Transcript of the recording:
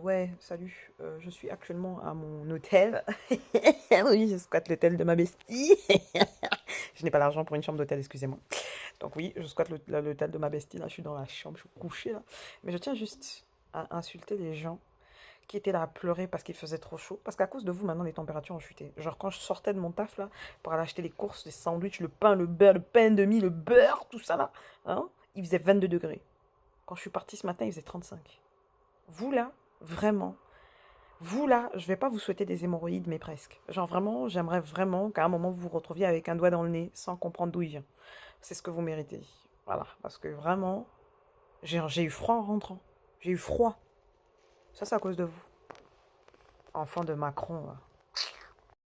Ouais, salut. Je suis actuellement à mon hôtel. Oui, je squatte l'hôtel de ma bestie. Je n'ai pas l'argent pour une chambre d'hôtel, excusez-moi. Donc oui, je squatte l'hôtel de ma bestie. Là, je suis dans la chambre, je suis couchée là. Mais je tiens juste à insulter les gens qui étaient là à pleurer parce qu'il faisait trop chaud. Parce qu'à cause de vous, maintenant, les températures ont chuté. Genre, quand je sortais de mon taf là, pour aller acheter les courses, les sandwichs, le pain, le beurre, le pain de mie, le beurre, tout ça là, hein, il faisait 22 degrés. Quand je suis partie ce matin, il faisait 35. Vous là, vraiment, vous là, je vais pas vous souhaiter des hémorroïdes, mais presque. Genre vraiment, j'aimerais vraiment qu'à un moment vous vous retrouviez avec un doigt dans le nez sans comprendre d'où il vient. C'est ce que vous méritez. Voilà, parce que vraiment, j'ai eu froid en rentrant. J'ai eu froid. Ça, c'est à cause de vous. Enfant de Macron, là.